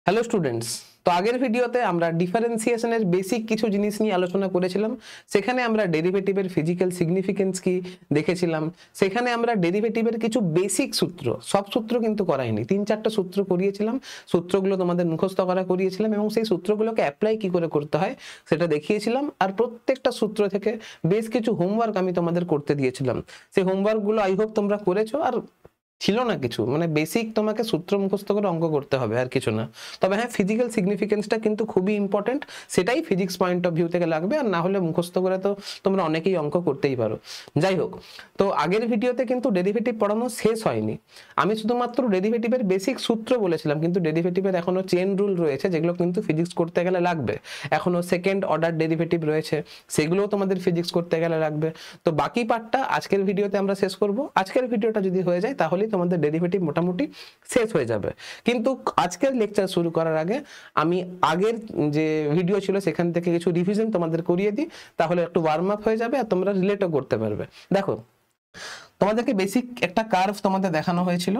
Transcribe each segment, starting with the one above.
Hello students, তো আগের ভিডিওতে আমরা ডিফারেন্সিয়েশনের বেসিক কিছু জিনিস নিয়ে আলোচনা করেছিলাম। সেখানে আমরা ডেরিভেটিভের ফিজিক্যাল সিগনিফিকেন্স কি দেখেছিলাম। সেখানে আমরা ডেরিভেটিভের কিছু বেসিক সূত্র, সব সূত্র কিন্তু করাইনি, 3-4টা সূত্র করিয়েছিলাম। সূত্রগুলো তোমাদের মুখস্থ করা করিয়েছিলাম এবং সেই সূত্রগুলোকে অ্যাপ্লাই কি করে করতে হয় সেটা দেখিয়েছিলাম। আর প্রত্যেকটা সূত্র থেকে বেশ কিছু হোমওয়ার্ক আমি তোমাদের করতে দিয়েছিলাম। সেই হোমওয়ার্কগুলো আই হোপ তোমরা করেছো। আর ছিল না কিছু, মানে বেসিক তোমাকে সূত্র মুখস্থ করে অঙ্ক করতে হবে, আর কিছু না। তবে হ্যাঁ, ফিজিক্যাল সিগনিফিকেন্সটা কিন্তু খুবই ইম্পর্টেন্ট, সেটাই ফিজিক্স পয়েন্ট অফ ভিউ থেকে লাগবে। আর না হলে মুখস্থ করে তো তোমরা অনেকেই অঙ্ক করতেই পারো। যাই হোক, তো আগের ভিডিওতে কিন্তু ডেরিভেটিভ পড়ানো শেষ হয়নি। আমি শুধুমাত্র ডেরিভেটিভের বেসিক সূত্র বলেছিলাম, কিন্তু ডেরিভেটিভের এখনো চেন রুল রয়েছে যেগুলো কিন্তু ফিজিক্স করতে গেলে লাগবে। এখনো সেকেন্ড অর্ডার ডেরিভেটিভ রয়েছে, সেগুলোও তোমাদের ফিজিক্স করতে গেলে লাগবে। তো বাকি পার্টটা আজকের ভিডিওতে আমরা শেষ করব। আজকের ভিডিওটা যদি হয়ে যায় তাহলে তোমাদের ডেরিভেটিভ মোটামুটি শেষ হয়ে যাবে। কিন্তু আজকের লেকচার শুরু করার আগে আমি আগের যে ভিডিও ছিল সেখান থেকে কিছু রিভিশন তোমাদের করিয়ে দিই, তাহলে একটু ওয়ার্ম আপ হয়ে যাবে আর তোমরা রিলেটও করতে পারবে। দেখো, তোমাদেরকে বেসিক একটা কার্ভ তোমাদের দেখানো হয়েছিল।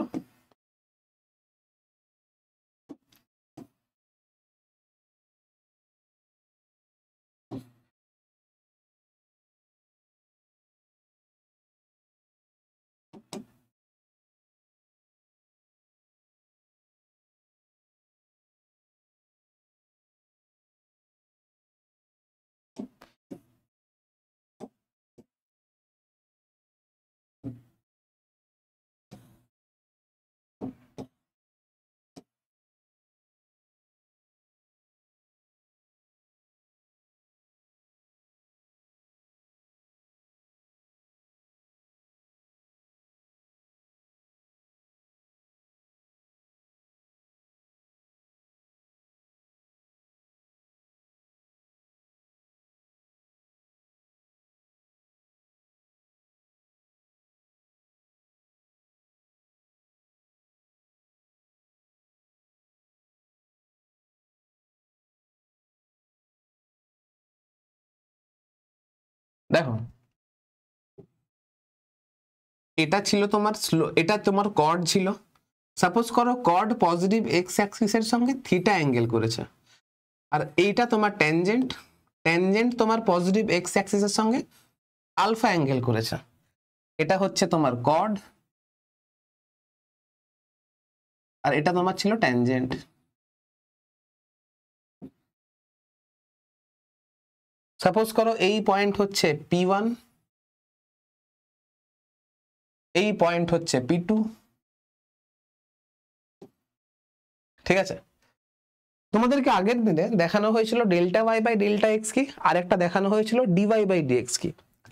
দেখো, এটা ছিল তোমার এটা তোমার কর্ড ছিল। সাপোজ করো কর্ড পজিটিভ এক্স অ্যাক্সিসের সঙ্গে থিটা অ্যাঙ্গেল করেছে, আর এইটা তোমার ট্যানজেন্ট। ট্যানজেন্ট তোমার পজিটিভ এক্স অ্যাক্সিসের সঙ্গে আলফা অ্যাঙ্গেল করেছে। এটা হচ্ছে তোমার কর্ড, আর এটা তোমার ছিল ট্যানজেন্ট। সাপোজ করো এই পয়েন্ট হচ্ছে P1, এই পয়েন্ট হচ্ছে P2। ঠিক আছে, তোমাদেরকে আগের দিনে দেখানো হয়েছিল delta y by delta x কি, আর একটা দেখানো হয়েছিল ডিওয়াই বাই ডিএক্স কি।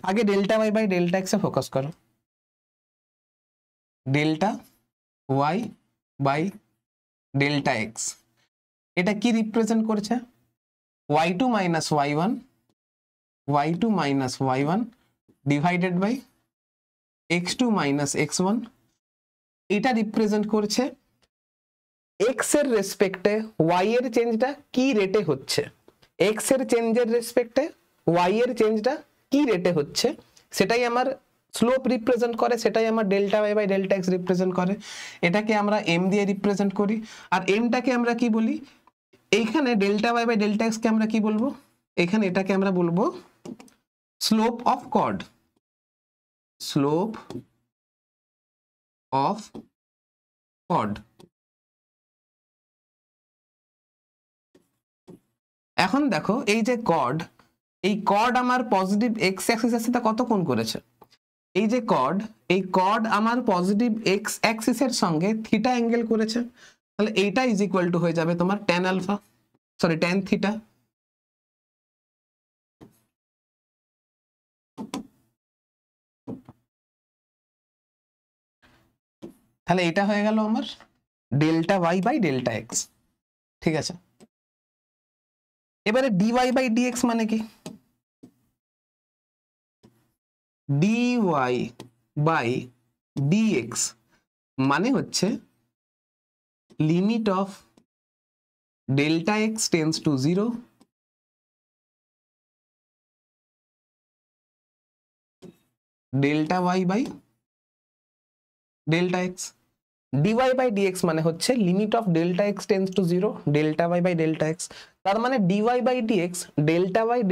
আগে delta y by delta x এ ফোকাস করো। Delta y by delta x, এটা কি রিপ্রেজেন্ট করছে? y2 minus y1, y2 minus y1 divided by x2 minus x1। এটা রিপ্রেজেন্ট করছে এক্স এর রেসপেক্টে ওয়াই এর চেঞ্জটা কি রেটে হচ্ছে। এক্স এর চেঞ্জের রেসপেক্টে ওয়াই এর চেঞ্জটা কি রেটে হচ্ছে, সেটাই আমার স্লোপ রিপ্রেজেন্ট করে, সেটাই আমার delta y by delta x represent করে। এটাকে আমরা এম দিয়ে রিপ্রেজেন্ট করি। আর এমটাকে আমরা কি বলি? এইখানে delta y by delta x কে আমরা কি বলবো? এখানে এটাকে আমরা বলবো slope of chord. Slope of chord. এখন দেখো, এই যে কর্ড, এই কর্ড আমার পজিটিভ এক্স অ্যাক্সিসের সাথে কত কোণ করেছে? এই যে কর্ড, এই কর্ড আমার পজিটিভ এক্স অ্যাক্সিসের সঙ্গে থিটা অ্যাঙ্গেল করেছে। তাহলে এইটা ইজ ইকুয়াল টু হয়ে যাবে তোমার tan alpha, sorry tan theta. তাহলে এটা হয়ে গেল আমার delta y by delta x. ঠিক আছে, এবারে ডিওয়াই বাই ডিএক্স মানে কি? ডিওয়াই বাই ডিএক্স মানে হচ্ছে limit of delta x tends to 0, delta y by delta x. D y by d x মানে হচ্ছে limit of delta x tends to zero delta y by delta x. তার মানে d y by d x delta y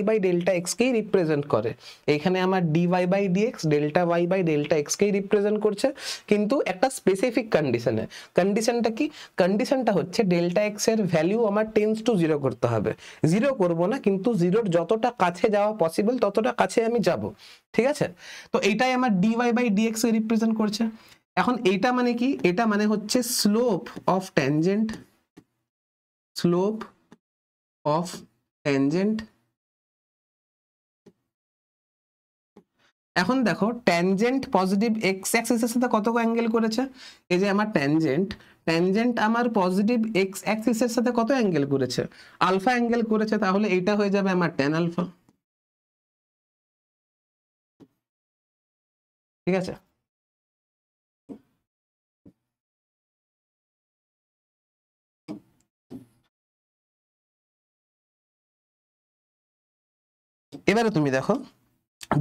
by delta x কেই represent করে। এখানে আমার dy by d x delta y by delta x কেই represent করছে, কিন্তু একটা স্পেসিফিক কন্ডিশনে। কন্ডিশনটা কি? কন্ডিশনটা হচ্ছে ডেল্টা এক্স এর ভ্যালু আমার টেন্স টু জিরো করতে হবে। জিরো করব না, কিন্তু জিরোর যতটা কাছে যাওয়া পসিবল ততটা কাছে আমি যাব। ঠিক আছে, তো এইটাই আমার ডিওয়াই বাই ডিএক্স কে রিপ্রেজেন্ট করছে। এখন এইটা মানে কি? এটা মানে হচ্ছে slope of tangent, slope of tangent. এখন দেখো ট্যানজেন্ট পজিটিভ এক্স অ্যাক্সিসের সাথে কত অ্যাঙ্গেল করেছে? এই যে আমার ট্যানজেন্ট, ট্যানজেন্ট আমার পজিটিভ এক্স অ্যাক্সিসের সাথে কত অ্যাঙ্গেল করেছে? আলফা অ্যাঙ্গেল করেছে। তাহলে এটা হয়ে যাবে আমার ট্যান আলফা। ঠিক আছে, এবারে তুমি দেখো,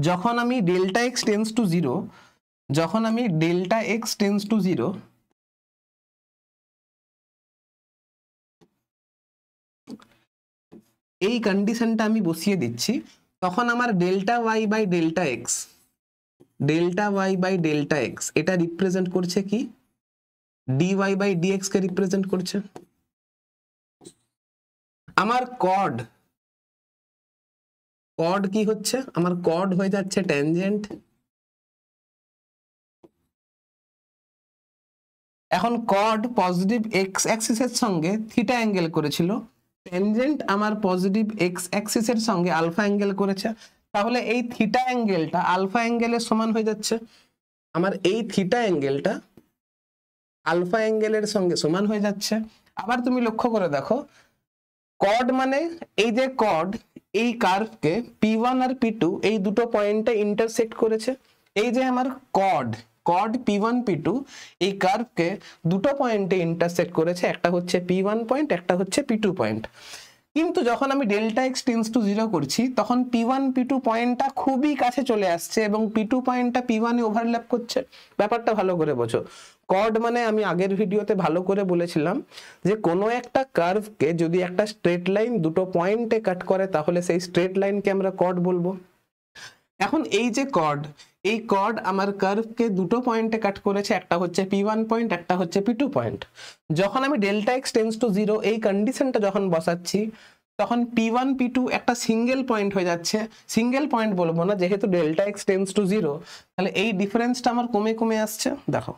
যখন আমি delta x tends to zero, যখন আমি delta x tends to zero, এই কন্ডিশনটা আমি বসিয়ে দিচ্ছি, তখন আমার delta y by delta x, delta y by delta x এটা রিপ্রেজেন্ট করছে কি? ডিওয়াই বাই ডিএক্স কে রিপ্রেজেন্ট করছে। আমার কড, কড কি হচ্ছে? আমার কড হয়ে যাচ্ছে ট্যানজেন্ট। এখন কড পজিটিভ এক্স অ্যাক্সিসের সঙ্গে থিটা অ্যাঙ্গেল করেছিল, ট্যানজেন্ট আমার পজিটিভ এক্স অ্যাক্সিসের সঙ্গে আলফা অ্যাঙ্গেল করেছে। তাহলে এই থিটা অ্যাঙ্গেলটা আলফা অ্যাঙ্গেলের সমান হয়ে যাচ্ছে। আমার এই থিটা অ্যাঙ্গেলটা আলফা অ্যাঙ্গেলের সঙ্গে সমান হয়ে যাচ্ছে। আবার তুমি লক্ষ্য করে দেখো, কড মানে এই যে কড, এই কার্ভকে P1 আর P2 এই দুটো পয়েন্টে ইন্টারসেক্ট করেছে। এই যে আমার কড, কড P1 P2 এই কার্ভকে দুটো পয়েন্টে ইন্টারসেক্ট করেছে, একটা হচ্ছে P1 পয়েন্ট, একটা হচ্ছে P2 পয়েন্ট। কিন্তু যখন আমি delta x tends to zero করছি, তখন P1 P2 পয়েন্টটা খুবই কাছে চলে আসছে এবং P2 পয়েন্টটা P1 এ ওভারল্যাপ করছে। ব্যাপারটা ভালো করে বোঝো। কর্ড মানে আমি আগের ভিডিওতে ভালো করে বলেছিলাম যে কোনো একটা কার্ভকে যদি একটা স্ট্রেট লাইন দুটো পয়েন্টে কাট করে, তাহলে সেই স্ট্রেট লাইনকে আমরা কর্ড বলবো। এখন এই যে কর্ড, এই কর্ড আমার কার্ভকে দুটো পয়েন্টে কাট করেছে, একটা হচ্ছে P1 পয়েন্ট, একটা হচ্ছে P2 পয়েন্ট। যখন আমি delta x tends to zero এই কন্ডিশনটা যখন বসাচ্ছি, তখন P1 P2 একটা সিঙ্গেল পয়েন্ট হয়ে যাচ্ছে। সিঙ্গেল পয়েন্ট বলবো না, যেহেতু delta x tends to zero, তাহলে এই ডিফারেন্সটা আমার কমে কমে আসছে। দেখো,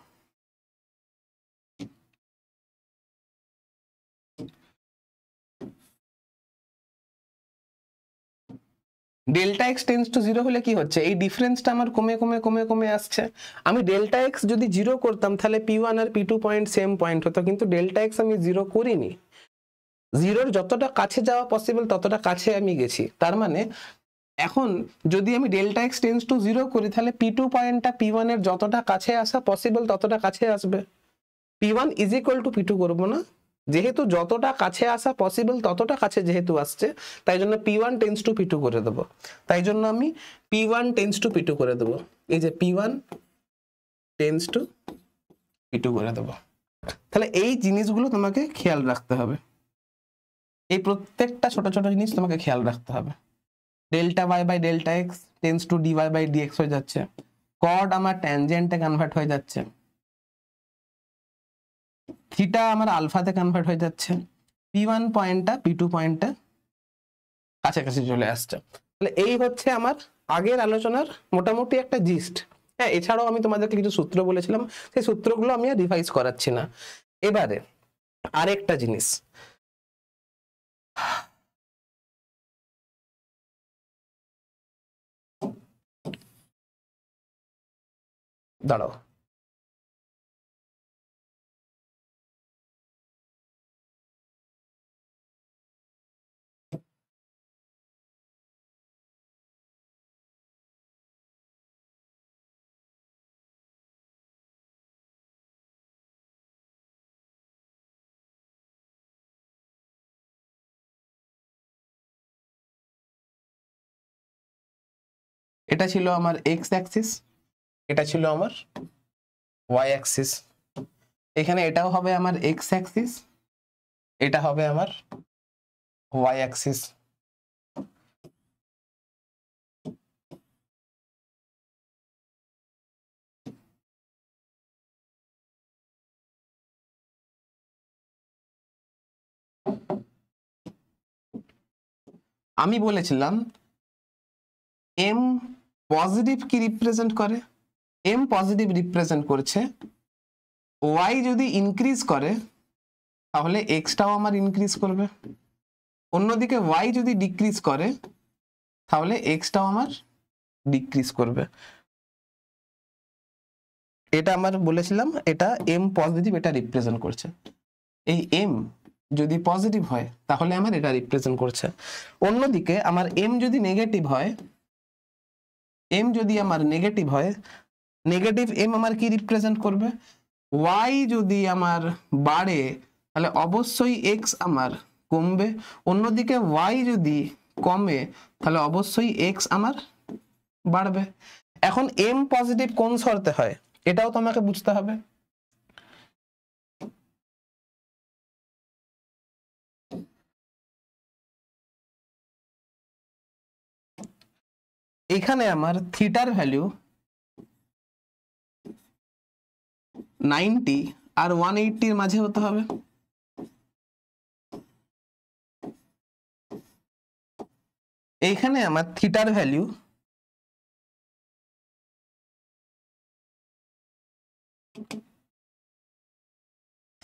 delta x tends to zero হলে কি হচ্ছে? এই ডিফারেন্সটা আমার কমে কমে কমে কমে আসছে। আমি ডেল্টা এক্স যদি জিরো করতাম, তাহলে P1 আর P2 পয়েন্ট সেম পয়েন্ট হতো, কিন্তু ডেল্টা এক্স আমি জিরো করিনি। জিরোর যতটা কাছে যাওয়া পসিবল ততটা কাছে আমি গেছি। তার মানে এখন যদি আমি delta x tends to zero করি, তাহলে P2 পয়েন্টটা P1 এর যতটা কাছে আসা পসিবল ততটা কাছে আসবে। P1 is equal two P2 করবো না, যেহেতু যতটা কাছে আসা পসিবল ততটা কাছে যেহেতু আসছে, তাই জন্য P1 টেন্স টু P2 করে দেবো। তাই জন্য আমি P1 টেন্স টু P2 করে দেবো। এই যে P1 টেন্স টু P2 করে দেবো। তাহলে এই জিনিসগুলো তোমাকে খেয়াল রাখতে হবে, এই প্রত্যেকটা ছোট ছোট জিনিস তোমাকে খেয়াল রাখতে হবে। Delta y by delta x tends to dy by dx হয়ে যাচ্ছে, কড আমার ট্যানজেন্টে কনভার্ট হয়ে যাচ্ছে, থিটা আমার আলফাতে কনভার্ট হয়ে যাচ্ছে, P1 পয়েন্টটা P2 পয়েন্টে কাছাকাছি চলে আসছে। তাহলে এই হচ্ছে আমার আগের আলোচনার মোটামুটি একটা জিস্ট। হ্যাঁ, এছাড়াও আমি তোমাদেরকে কিছু সূত্র বলেছিলাম, সেই সূত্রগুলো আমি আর রিভাইজ করাচ্ছি না। এবারে আরেকটা জিনিস, দাঁড়াও, এটা ছিল আমার এক্স অ্যাক্সিস, এটা ছিল আমার ওয়াই অ্যাক্সিস। এখানে এটাও হবে আমার এক্স অ্যাক্সিস, এটা হবে আমার ওয়াই অ্যাক্সিস। আমি বলেছিলাম এম পজিটিভ কি রিপ্রেজেন্ট করে, এম পজিটিভ রিপ্রেজেন্ট করছে, ওয়াই যদি ইনক্রিজ করে তাহলে এক্সটাও আমার ইনক্রিজ করবে, অন্যদিকে ওয়াই যদি ডিক্রিজ করে তাহলে এক্সটাও আমার ডিক্রিজ করবে। এটা আমার বলেছিলাম এটা এম পজিটিভ এটা রিপ্রেজেন্ট করছে। এই এম যদি পজিটিভ হয় তাহলে আমার এটা রিপ্রেজেন্ট করছে, অন্যদিকে আমার এম যদি নেগেটিভ হয়, এম যদি আমার নেগেটিভ হয়, নেগেটিভ এম আমার কি রিপ্রেজেন্ট করবে, ওয়াই যদি আমার বাড়ে তাহলে অবশ্যই এক্স আমার কমবে, অন্যদিকে ওয়াই যদি কমে তাহলে অবশ্যই এক্স আমার বাড়বে। এখন এম পজিটিভ কোন শর্তে হয় এটাও তোমাকে বুঝতে হবে। এখানে আমার থিটার ভ্যালু 90 আর 180 এর মাঝে হতে হবে। এইখানে আমার থিটার ভ্যালু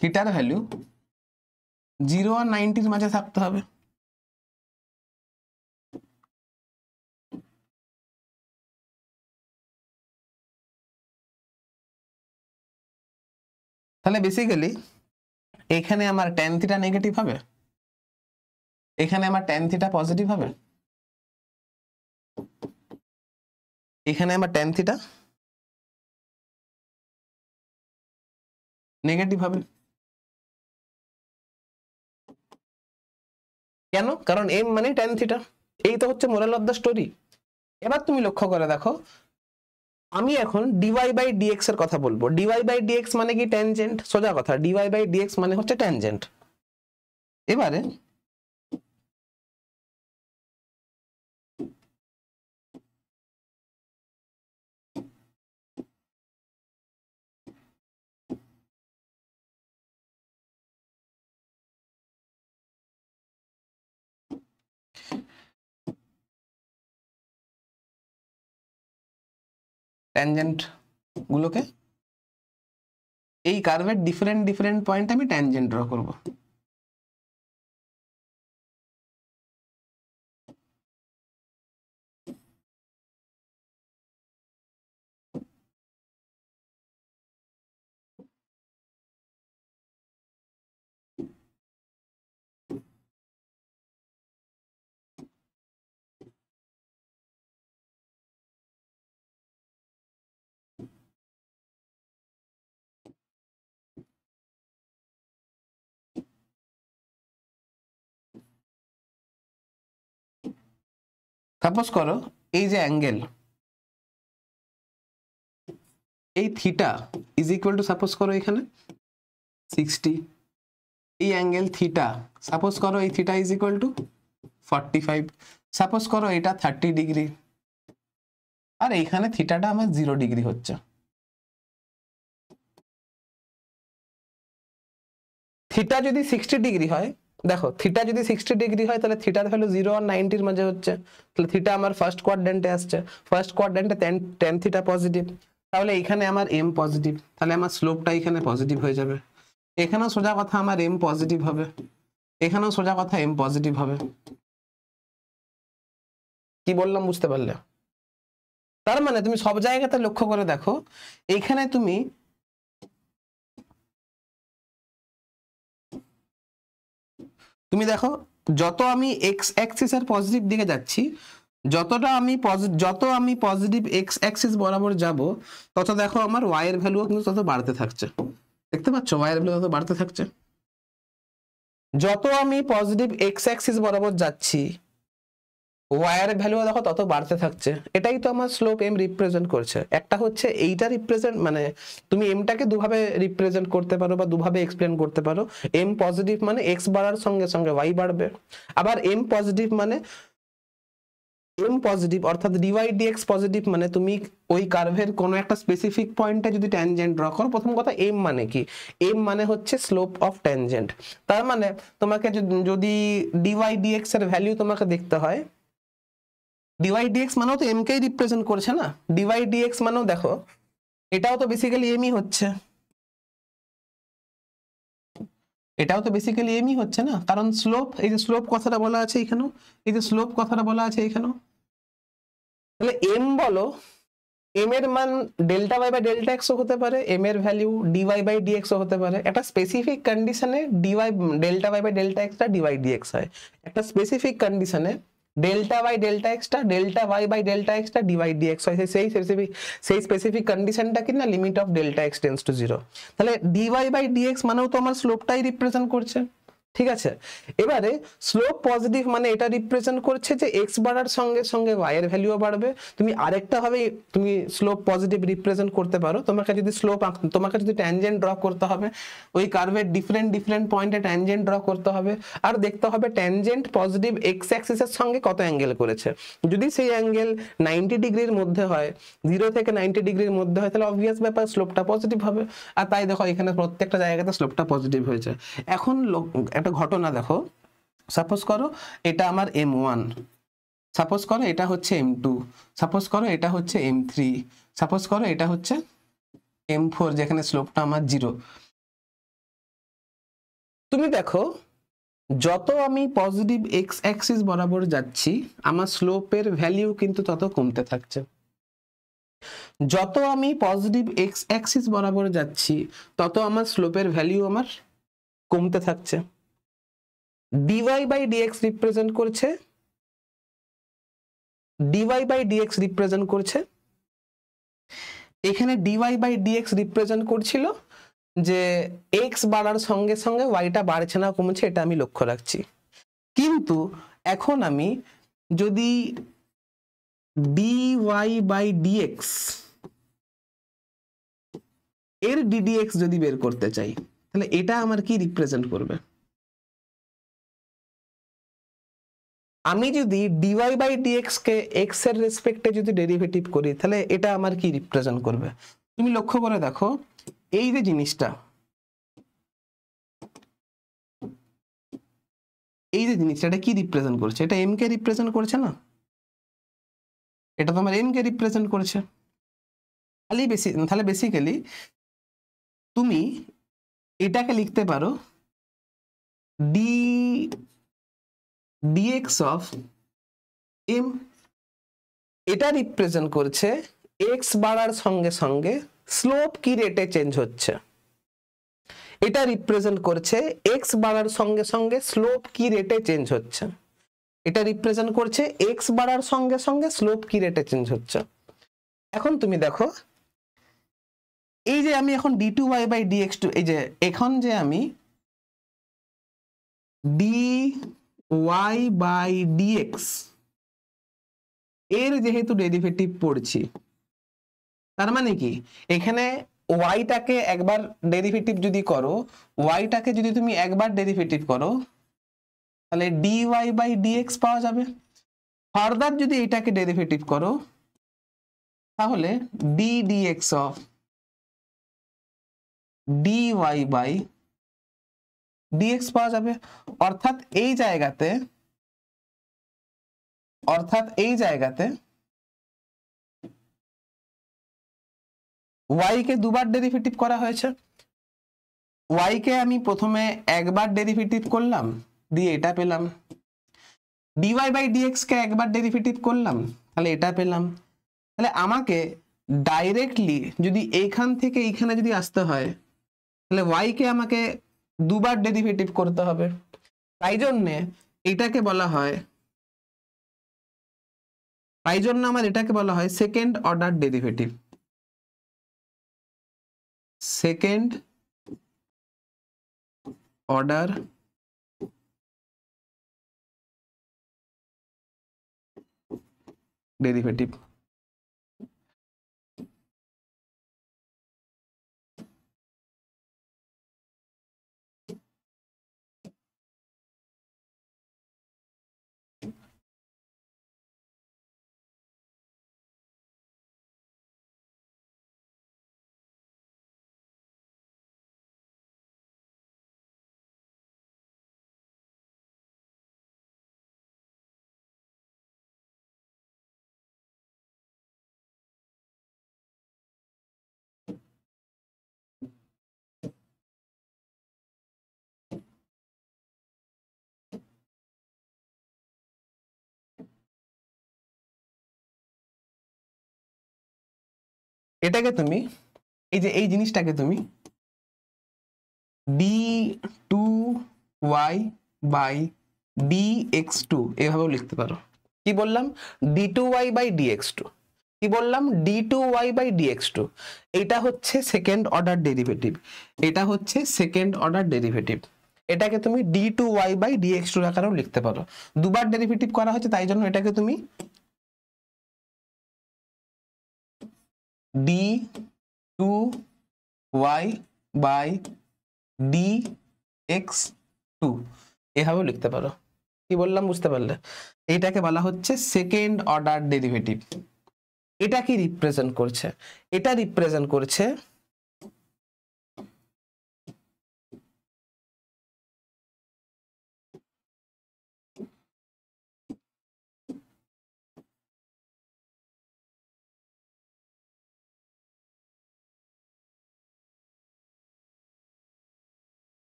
থিটার ভ্যালু 0 আর 90 এর মাঝে থাকতে হবে। তাহলে বেসিক্যালি এখানে আমার ট্যান থিটা নেগেটিভ হবে, এখানে আমার ট্যান থিটা পজিটিভ হবে, এখানে আমার ট্যান থিটা নেগেটিভ হবে। কেন? কারণ এম মানে ট্যান থিটা, এই তো হচ্ছে মোরাল অফ দ্য স্টোরি। এবার তুমি লক্ষ্য করে দেখো, আমি এখন ডিওয়াই বাই ডিএক্স এর কথা বলবো। ডিওয়াই বাই ডিএক্স মানে কি? ট্যানজেন্ট। সোজা কথা, ডিওয়াই বাই ডিএক্স মানে হচ্ছে ট্যানজেন্ট। এবারে ট্যানজেন্ট গুলোকে এই কার্ভের ডিফারেন্ট ডিফারেন্ট পয়েন্ট আমি ট্যানজেন্ট ড্র করব। সাপোজ করো এই যে অ্যাঙ্গেল, এই theta is equal two suppose করো এখানে 60, এই অ্যাঙ্গেল থিটা সাপোজ করো এই theta is equal two 45, suppose করো এটা 30 ডিগ্রি, আর এইখানে থিটাটা আমার 0 ডিগ্রি হচ্ছে। থিটা যদি 60 ডিগ্রি হয়, দেখো থিটা যদি 60 ডিগ্রি হয় তাহলে থিটার ভ্যালু 0 আর 90 এর মাঝে হচ্ছে, তাহলে থিটা আমার ফার্স্ট কোয়াড্রেন্টে আসছে, ফার্স্ট কোয়াড্রেন্টে ট্যান থিটা পজিটিভ, তাহলে এখানে আমার এম পজিটিভ, তাহলে আমার স্লোপটা এখানে পজিটিভ হয়ে যাবে। এখানেও সোজা কথা আমার এম পজিটিভ হবে, এখানেও সোজা কথা এম পজিটিভ হবে। কি বললাম বুঝতে পারলে? তার মানে তুমি সব জায়গাতে লক্ষ্য করে দেখো, এইখানে তুমি দেখো যত আমি এক্স অ্যাক্সিস এর পজিটিভ দিকে যাচ্ছি, যত আমি পজিটিভ এক্স অ্যাক্সিস বরাবর যাব, তত দেখো আমার ওয়াই এর ভ্যালুও কিন্তু তত বাড়তে থাকছে। দেখতে পাচ্ছ ওয়াই এর ভ্যালু তত বাড়তে থাকছে। যত আমি পজিটিভ এক্স অ্যাক্সিস বরাবর যাচ্ছি ওয়ার ভ্যালু দেখো তত বাড়তে থাকছে, এটাই তো আমার স্লোপ এম রিপ্রেজেন্ট করছে। একটা হচ্ছে এইটা রিপ্রেজেন্ট, মানে তুমি এমটাকে দুভাবে রিপ্রেজেন্ট করতে পারো বা দুভাবে এক্সপ্লেন করতে পারো। এম পজিটিভ মানে এক্স বাড়ার সঙ্গে সঙ্গে ওয়াই বাড়বে, আবার এম পজিটিভ মানে এম পজিটিভ অর্থাৎ ডিওয়াই ডিএক্স পজিটিভ মানে তুমি ওই কার্ভের কোনো একটা স্পেসিফিক পয়েন্টে যদি ট্যানজেন্ট ড্র করো, প্রথম কথা এম মানে কি, এম মানে হচ্ছে স্লোপ অফ ট্যানজেন্ট। তার মানে তোমাকে যদি ডিওয়াই ডিএক্স এর ভ্যালু তোমাকে দেখতে হয়, ডিওয়াই ডিএক্স মানেও তো এম কেই রিপ্রেজেন্ট করছে না, ডিওয়াই ডিএক্স মানেও দেখো এটাও তো বেসিক্যালি এমই হচ্ছে, এটাও তো বেসিক্যালি এমই হচ্ছে না, কারণ স্লোপ, এই যে স্লোপ কথাটা বলা আছে এখানেও, এই যে স্লোপ কথাটা বলা আছে এখানেও, তাহলে এম বলো, এম এর মান delta y by delta x হতে পারে, এম এর ভ্যালু ডিওয়াই বাই ডিএক্স হতে পারে। একটা স্পেসিফিক কন্ডিশনে dy delta y by delta এক্সটা ডিওয়াই ডিএক্স হয়, একটা স্পেসিফিক কন্ডিশনে ডেল্টা বাই ডেল্টা এক্সটা ডেল্টা ওয়াই বাই ডেল্টা এক্সটা ডিওয়াই ডিএক্স হয়। সেই স্পেসিফিক কন্ডিশনটা কি না, limit of delta x tends to 0। তাহলে ডিওয়াই বাই ডিএক্স মানেও তো আমার স্লোপটাই রিপ্রেজেন্ট করছে, ঠিক আছে। এবারে স্লোপ পজিটিভ মানে এটা রিপ্রেজেন্ট করছে যে এক্স বাড়ার সঙ্গে সঙ্গে ওয়াই এর ভ্যালুও বাড়বে। তুমি আরেকটা ভাবে তুমি স্লোপ পজিটিভ রিপ্রেজেন্ট করতে পারো, তোমাকে যদি তোমাকে যদি ট্যানজেন্ট ড্র করতে হবে, ওই কার্ভের ডিফারেন্ট পয়েন্টে ট্যানজেন্ট ড্র করতে হবে, আর দেখতে হবে ট্যানজেন্ট পজিটিভ এক্স অ্যাক্সিসের সঙ্গে কত অ্যাঙ্গেল করেছে। যদি সেই অ্যাঙ্গেল 90 ডিগ্রির মধ্যে হয়, 0 থেকে 90 ডিগ্রির মধ্যে হয়, তাহলে অবভিয়াস ব্যাপার স্লোপটা পজিটিভ হবে। আর তাই দেখো এখানে প্রত্যেকটা জায়গাতে স্লোপটা পজিটিভ হয়েছে। এখন একটা ঘটনা দেখো, সাপোজ করো এটা আমার M1, সাপোজ করো এটা হচ্ছে M2, সাপোজ করো এটা হচ্ছে M3, সাপোজ করো এটা হচ্ছে M4, যেখানে স্লোপটা আমার 0। তুমি দেখো যত আমি পজিটিভ এক্স অ্যাক্সিস বরাবর যাচ্ছি আমার স্লোপের ভ্যালু কিন্তু তত কমতে থাকছে। যত আমি পজিটিভ এক্স অ্যাক্সিস বরাবর যাচ্ছি তত আমার স্লোপের ভ্যালু আমার কমতে থাকছে। ডিওয়াই বাই ডিএক্স রিপ্রেজেন্ট করছে, ডিওয়াই বাই ডিএক্স রিপ্রেজেন্ট করছে, এখানে ডিওয়াই বাই ডিএক্স রিপ্রেজেন্ট করছিল যে এক্স বাড়ার সঙ্গে সঙ্গে ওয়াইটা বাড়ছে না কমছে, এটা আমি লক্ষ্য রাখছি। কিন্তু এখন আমি যদি ডিওয়াই বাই ডিএক্স এর ডিডিএক্স যদি বের করতে চাই, তাহলে এটা আমার কি রিপ্রেজেন্ট করবে? আমি যদি ডিওয়াই বাই ডিএক্স কে এক্স এর রেসপেক্টে যদি ডেরিভেটিভ করি, তাহলে এটা আমার কি রিপ্রেজেন্ট করবে? তুমি লক্ষ্য করে দেখো এই যে জিনিসটা, এই যে জিনিসটা এটা কি রিপ্রেজেন্ট করছে? এটা এম কে রিপ্রেজেন্ট করছে না? এটা তোমার এম কে রিপ্রেজেন্ট করছে। তাহলে বেসিক্যালি তুমি এটাকে লিখতে পারো ডি ডিএক্স অফ এম, এটা রিপ্রেজেন্ট করছে এক্স বাড়ার সঙ্গে সঙ্গে স্লোপ কি রেটে চেঞ্জ হচ্ছে। এটা রিপ্রেজেন্ট করছে এক্স বাড়ার সঙ্গে সঙ্গে স্লোপ কি রেটে চেঞ্জ হচ্ছে। এটা রিপ্রেজেন্ট করছে এক্স বাড়ার সঙ্গে সঙ্গে স্লোপ কি রেটে চেঞ্জ হচ্ছে। এখন তুমি দেখো এই যে আমি এখন d2y বাই dx2, এই যে এখন যে আমি dy বাই dx এর যেহেতু ডেরিভেটিভ পড়ছি, তার মানে কি এখানে ওয়াইটাকে একবার ডেরিভেটিভ যদি করো, ওয়াইটাকে যদি তুমি একবার ডেরিভেটিভ করো তাহলে dy বাই dx পাওয়া যাবে। ফার্দার যদি এটাকে ডেরিভেটিভ করো তাহলে d dx of dy by dx পাওয়া যাবে। অর্থাৎ এই জায়গাতে y কে দুবার ডেরিভেটিভ করা হয়েছে। y কে আমি প্রথমে একবার ডেরিভেটিভ করলাম, দিয়ে এটা পেলাম। dy বাই dx কে একবার ডেরিভেটিভ করলাম, তাহলে এটা পেলাম। তাহলে আমাকে ডাইরেক্টলি যদি এইখান থেকে এইখানে যদি আসতে হয়, তাহলে y কে আমাকে দুবার ডেরিভেটিভ করতে হবে। তাই জন্যে এটাকে বলা হয়, তাই জন্য আমার এটাকে বলা হয় second order derivative. Second order derivative. এটাকে তুমি এই যে এই জিনিসটাকে তুমি d2y বাই dx2 এভাবেও লিখতে পারো। কি বললাম? d2y by dx2। কি বললাম? d2y by dx2। এটা হচ্ছে সেকেন্ড অর্ডার ডেরিভেটিভ, এটা হচ্ছে সেকেন্ড অর্ডার ডেরিভেটিভ। এটাকে তুমি d2y বাই dx2 আকারেও লিখতে পারো। দুবার ডেরিভেটিভ করা হচ্ছে, তাই জন্য এটাকে তুমি d2y বাই dx2 এভাবেও লিখতে পারো। কি বললাম বুঝতে পারলে? এটাকে বলা হচ্ছে সেকেন্ড অর্ডার ডেরিভেটিভ। এটা কি রিপ্রেজেন্ট করছে? এটা রিপ্রেজেন্ট করছে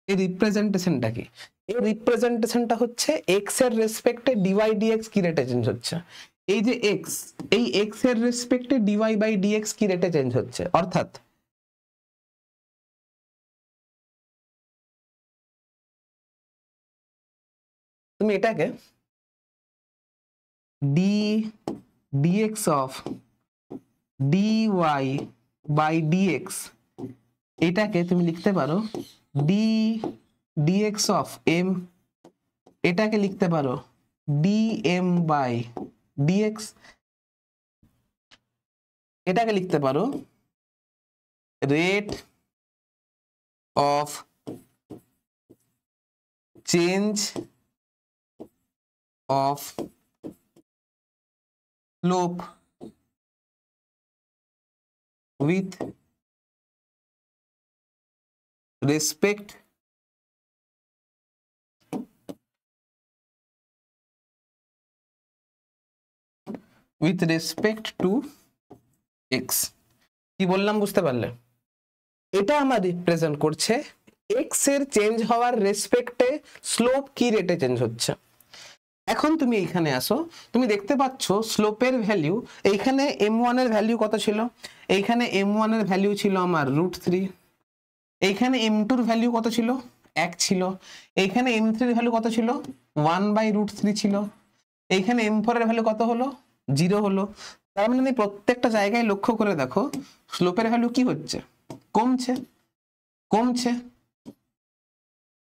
এই রিপ্রেজেন্টেশনটা কি? এই রিপ্রেজেন্টেশনটা হচ্ছে এক্স এর রেসপেক্টে ডিওয়াই ডিএক্স কি রেটে চেঞ্জ হচ্ছে। এই যে এক্স, এই এক্স এর রেসপেক্টে ডিওয়াই বাই ডিএক্স কি রেটে চেঞ্জ হচ্ছে, অর্থাৎ তুমি এটাকে d dx of dy by dx, এটাকে তুমি লিখতে পারো ডি ডিএক্স অফ এম, এটাকে লিখতে পারো ডিএম বাই ডিএক্স, এটাকে লিখতে পারো rate of change of slope with respect to x. কি বললাম বুঝতে পারলে? এটা আমার রিপ্রেজেন্ট করছে এক্স এর চেঞ্জ হওয়ার রেসপেক্টে স্লোপ কি রেটে চেঞ্জ হচ্ছে। এখন তুমি এইখানে আসো, তুমি দেখতে পাচ্ছ স্লোপের ভ্যালু, এইখানে m1 এর ভ্যালু কত ছিল? এইখানে m1 এর ভ্যালু ছিল আমার √3, এইখানে m2 এর ভ্যালু কত ছিল? 1 ছিল, এইখানে m3 এর ভ্যালু কত ছিল? 1/√3 ছিল, এইখানে m4 এর ভ্যালু কত হলো? 0 হলো। তার মানে তুমি প্রত্যেকটা জায়গায় লক্ষ্য করে দেখো স্লোপের ভ্যালু কি হচ্ছে? কমছে, কমছে।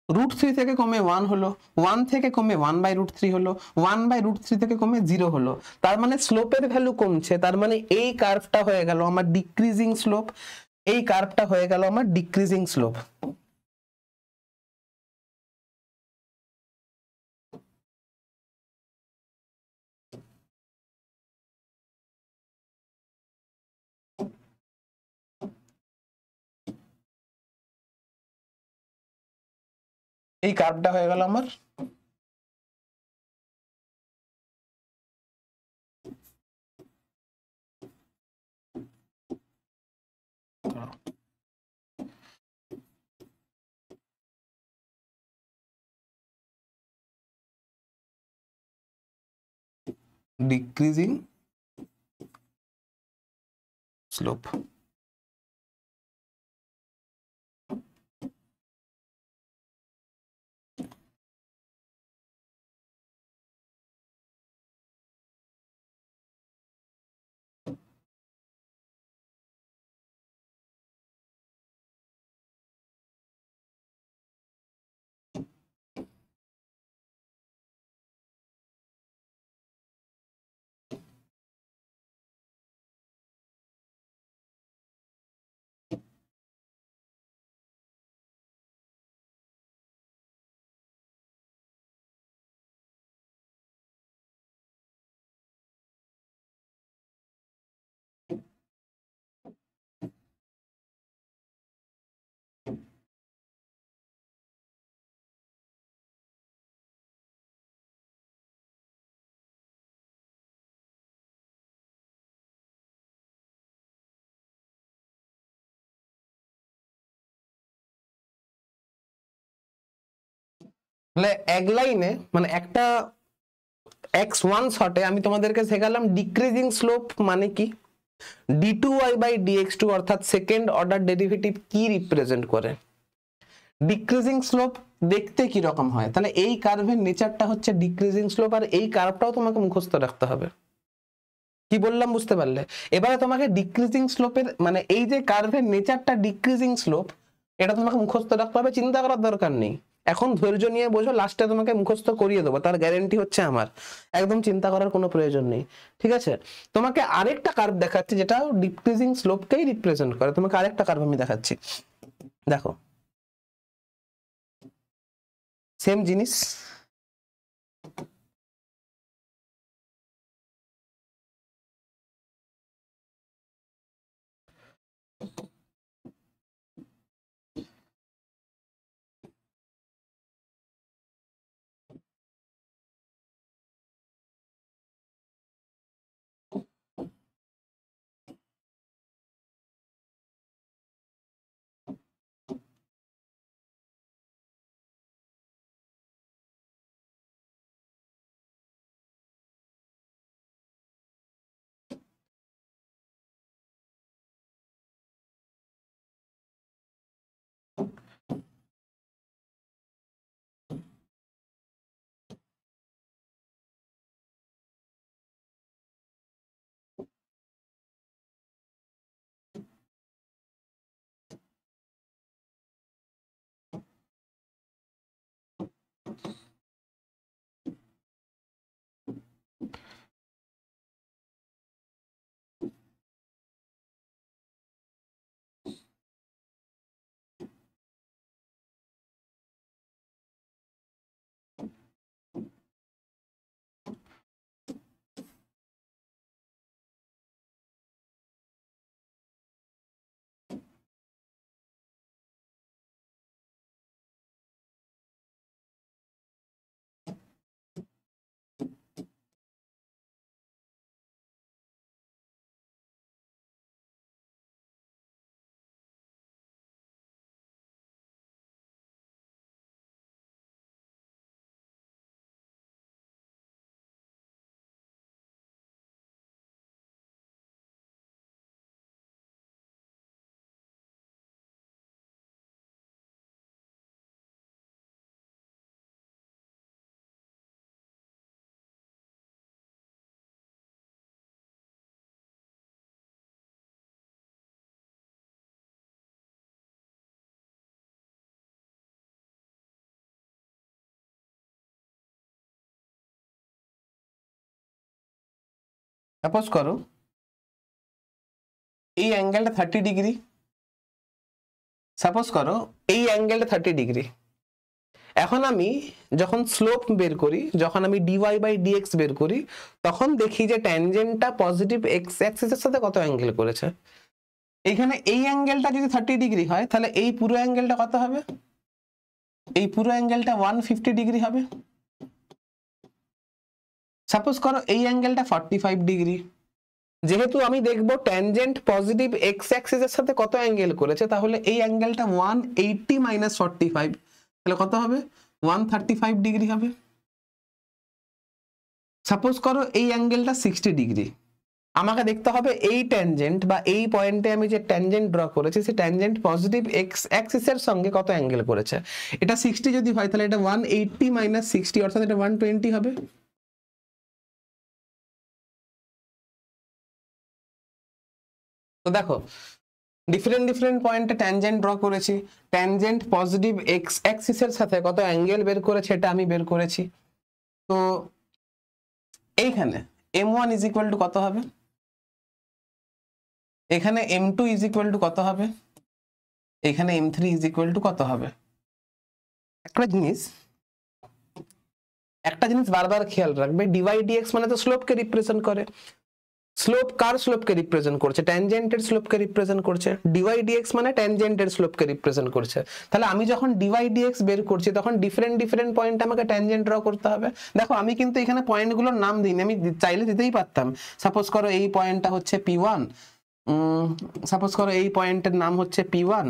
√3 থেকে কমে 1 হলো, 1 থেকে কমে 1/√3 হলো, 1/√3 থেকে কমে 0 হলো। তার মানে স্লোপের ভ্যালু কমছে, তার মানে এই কার্ভটা হয়ে গেল আমার ডিক্রিজিং স্লোপ, এই কার্ভটা হয়ে গেল আমার ডিক্রিজিং স্লোপ। এই কার্ভটা হয়ে গেল আমার ডিক্রিজিং স্লোপ। তাহলে এক লাইনে মানে একটা x1 শটে আমি তোমাদেরকে শেখালাম ডিক্রিজিং স্লোপ মানে কি, d2y বাই dx2 অর্থাৎ সেকেন্ড অর্ডার ডেরিভেটিভ কি রিপ্রেজেন্ট করে, ডিক্রিজিং স্লোপ দেখতে কি রকম হয়। তাহলে এই কার্ভের নেচারটা হচ্ছে ডিক্রিজিং স্লোপ, আর এই কার্ভটাও তোমাকে মুখস্থ রাখতে হবে। কি বললাম বুঝতে পারলে? এবারে তোমাকে ডিক্রিজিং স্লোপের মানে এই যে কার্ভের নেচারটা ডিক্রিজিং স্লোপ, এটা তোমাকে মুখস্থ রাখতে হবে, চিন্তা করার দরকার নেই। এখন ধৈর্য নিয়ে বোঝো, লাস্টে তোমাকে মুখস্থ করিয়ে দেবো, তার গ্যারেন্টি হচ্ছে আমার। একদম চিন্তা করার কোনো প্রয়োজন নেই, ঠিক আছে? তোমাকে আরেকটা কার্ভ দেখাচ্ছি যেটা ডিক্রিজিং স্লোপকেই রিপ্রেজেন্ট করে। তোমাকে আরেকটা কার্ভ আমি দেখাচ্ছি, দেখো সেম জিনিস, সাপোজ করো এই অ্যাঙ্গেলটা 30 ডিগ্রি, সাপোজ করো এই অ্যাঙ্গেলটা 30 ডিগ্রি। এখন আমি যখন স্লোপ বের করি, যখন আমি dy বাই dx বের করি, তখন দেখি যে ট্যানজেন্টটা পজিটিভ এক্স অ্যাক্সিসের সাথে কত অ্যাঙ্গেল করেছে। এখানে এই অ্যাঙ্গেলটা যদি 30 ডিগ্রি হয়, তাহলে এই পুরো অ্যাঙ্গেলটা কত হবে? এই পুরো অ্যাঙ্গেলটা 150 ডিগ্রি হবে। সাপোজ করো এই অ্যাঙ্গেলটা 45 ডিগ্রি। যেহেতু আমি দেখবো ট্যানজেন্ট পজিটিভ এক্স অ্যাক্সিসের সাথে কত অ্যাঙ্গেল করেছে, তাহলে এই অ্যাঙ্গেলটা 180 মাইনাস 45, তাহলে কত হবে? 135 ডিগ্রি হবে। সাপোজ করো এই অ্যাঙ্গেলটা 60 ডিগ্রি। আমাকে দেখতে হবে এই ট্যানজেন্ট বা এই পয়েন্টে আমি যে ট্যানজেন্ট ড্র করেছি, সেই ট্যানজেন্ট পজিটিভ এক্স অ্যাক্সিসের সঙ্গে কত অ্যাঙ্গেল করেছে। এটা 60 যদি হয়, তাহলে এটা 180 মাইনাস 60 অর্থাৎ এটা 120 হবে। তো দেখো ডিফারেন্ট ডিফারেন্ট পয়েন্টে ট্যানজেন্ট ড্র করেছি, ট্যানজেন্ট পজিটিভ এক্স অ্যাক্সিসের সাথে কত অ্যাঙ্গেল বের করেছে এটা আমি বের করেছি। তো এইখানে m1 ইজ ইকুয়াল টু কত হবে, এখানে m2 ইজ ইকুয়াল টু কত হবে, এখানে m3 ইজ ইকুয়াল টু কত হবে। একটা জিনিস বারবার খেয়াল রাখবে, ডিওয়াই ডিএক্স মানে তো স্লোপকে রিপ্রেজেন্ট করে। স্লোপ কার স্লোপকে রিপ্রেজেন্ট করছে? ট্যানজেন্টের স্লোপকে রিপ্রেজেন্ট করছে। ডিওয়াই ডিএক্স মানে ট্যানজেন্টের স্লোপকে রিপ্রেজেন্ট করছে। তাহলে আমি যখন ডিওয়াই ডিএক্স বের করছি, তখন ডিফারেন্ট ডিফারেন্ট পয়েন্টে আমাকে ট্যানজেন্ট ড্র করতে হবে। দেখো আমি কিন্তু এখানে পয়েন্টগুলোর নাম দিইনি, আমি চাইলে দিতেই পারতাম। সাপোজ করো এই পয়েন্টটা হচ্ছে P1, সাপোজ করো এই পয়েন্টের নাম হচ্ছে P1,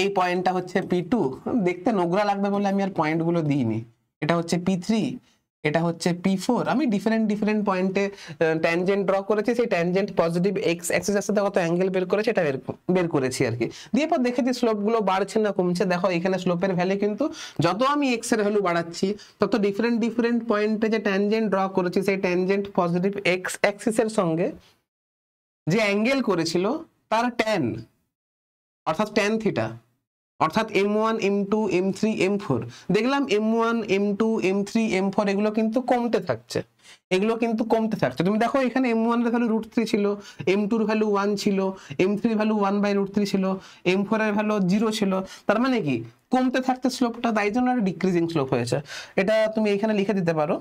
এই পয়েন্টটা হচ্ছে P2, দেখতে নোংরা লাগবে বলে আমি আর পয়েন্টগুলো দিইনি। এটা হচ্ছে P3, এটা হচ্ছে P4। আমি ডিফারেন্ট পয়েন্টে ট্যানজেন্ট ড্র করেছি, সেই ট্যানজেন্ট পজিটিভ এক্স অ্যাক্সিসের সাথে কত অ্যাঙ্গেল বের করেছে এটা বের করেছি আর কি। দিয়ে পর দেখেছি স্লোপগুলো বাড়ছে না কমছে। দেখো এখানে স্লোপের ভ্যালু কিন্তু যত আমি এক্স এর ভ্যালু বাড়াচ্ছি তত ডিফারেন্ট পয়েন্টে যে ট্যানজেন্ট ড্র করেছি সেই ট্যানজেন্ট পজিটিভ এক্স অ্যাক্সিসের সঙ্গে যে অ্যাঙ্গেল করেছিল তার ট্যান অর্থাৎ ট্যান থিটা অর্থাৎ M1 M2 M3 M4 দেখলাম M1 M2 M3 M4 এগুলো কিন্তু কমতে থাকছে, এগুলো কিন্তু কমতে থাকছে। তুমি দেখো এখানে M1 এর ভ্যালু √3 ছিল, M2 এর ভ্যালু 1 ছিল, M3 এর ভ্যালু 1/√3 ছিল, M4 এর ভ্যালু 0 ছিল। তার মানে কি কমতে থাকতে স্লোপটা, তাই জন্য একটা ডিক্রিজিং স্লোপ হয়েছে। এটা তুমি এখানে লিখে দিতে পারো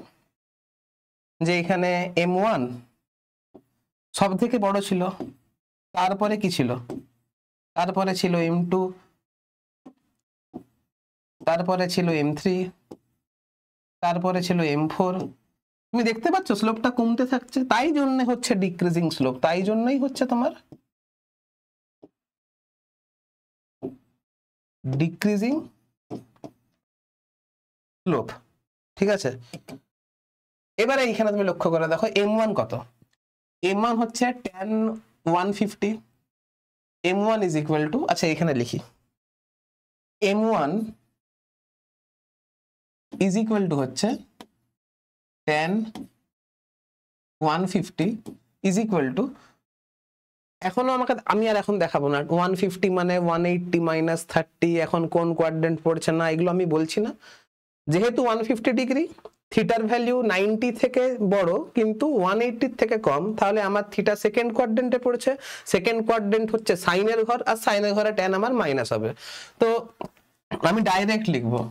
যে এখানে M1 সব থেকে বড় ছিল, তারপরে কি ছিল, তারপরে ছিল M2, তারপরে ছিল M3, তারপরে ছিল M4। তুমি দেখতে পাচ্ছ স্লোপটা কমতে থাকছে, তাই জন্য হচ্ছে ডিক্রিজিং স্লোপ, তাই জন্যই হচ্ছে তোমার ডিক্রিজিং স্লোপ। ঠিক আছে, এবারে এইখানে তুমি লক্ষ্য করে দেখো M1 কত, M1 হচ্ছে tan 150, M1 is equal two, আচ্ছা এখানে লিখি M1 ইজ ইকুয়াল টু হচ্ছে tan 150 ইজ ইকুয়াল টু, এখনো আমি আর এখন দেখাবো না 150 মানে 180 মাইনাস 30 এখন কোন কোয়াড্রেন্ট পড়ছে না এগুলো আমি বলছি না। যেহেতু 150 ডিগ্রি থিটার ভ্যালু 90 থেকে বড় কিন্তু 180 থেকে কম, তাহলে আমার থিটা সেকেন্ড কোয়াড্রেন্টে পড়ছে। সেকেন্ড কোয়াড্রেন্ট হচ্ছে সাইনের ঘর, আর সাইনের ঘরে ট্যান আমার মাইনাস হবে। তো আমি ডাইরেক্ট লিখবো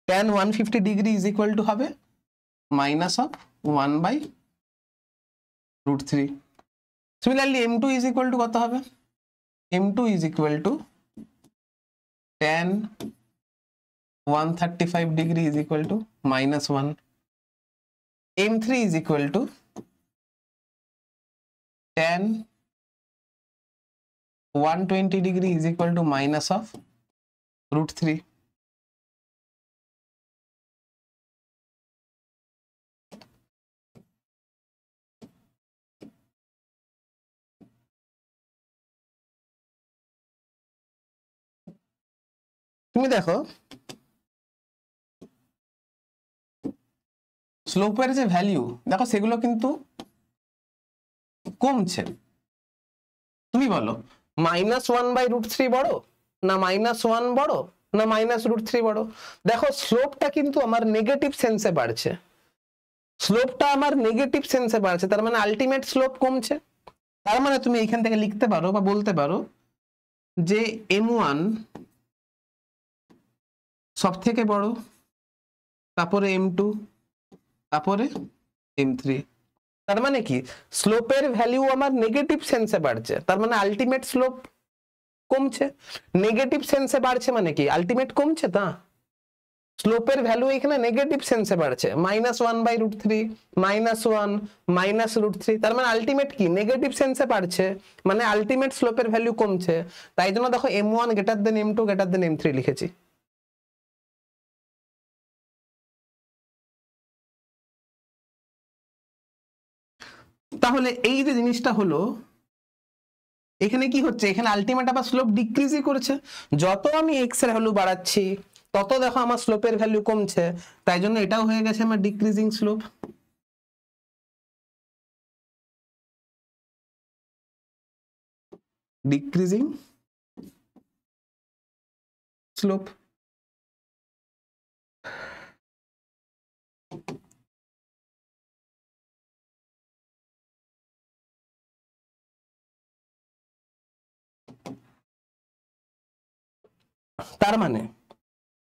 tan 150 degree is equal to হবে minus of 1/√3। Similarly M2 is equal to কত হবে, M2 is equal to tan 135 degree is equal to -1। M3 is equal to tan 120 degree is equal to minus of √3। তুমি দেখো স্লোপের যে value দেখো সেগুলো কিন্তু কমছে। তুমি বলো -1/√3 বড় না -1 বড় না -√3 বড়? দেখো স্লোপটা কিন্তু আমার নেগেটিভ সেন্সে বাড়ছে, স্লোপটা আমার নেগেটিভ সেন্সে বাড়ছে, তার মানে আলটিমেট স্লোপ কমছে। তার মানে তুমি এখান থেকে লিখতে পারো বা বলতে পারো যে M1 সব থেকে বড়, তারপরে M2, তারপরে M3। তার মানে কি স্লোপের ভ্যালু আমার নেগেটিভ সেন্সে বাড়ছে, তার মানে আলটিমেট স্লোপ কমছে। নেগেটিভ সেন্সে বাড়ছে মানে কি আলটিমেট কমছে, তা স্লোপের ভ্যালু এখানে নেগেটিভ সেন্সে বাড়ছে, -1/√3 -1 -√3, তার মানে আলটিমেট কি নেগেটিভ সেন্সে বাড়ছে, মানে আলটিমেট স্লোপের ভ্যালু কমছে। তাই জন্য দেখো M1 greater than M2 greater than M3 লিখেছি। তাহলে এই যে জিনিসটা হলো এখানে কি হচ্ছে, এখানে আলটিমেট আবার স্লোপ ডিক্রিজই করছে। যত আমি এক্স এর ভ্যালু বাড়াচ্ছি তত দেখো আমার স্লোপের ভ্যালু কমছে, তাই জন্য এটাও হয়ে গেছে আমার ডিক্রিজিং স্লোপ। Decreasing slope. তার মানে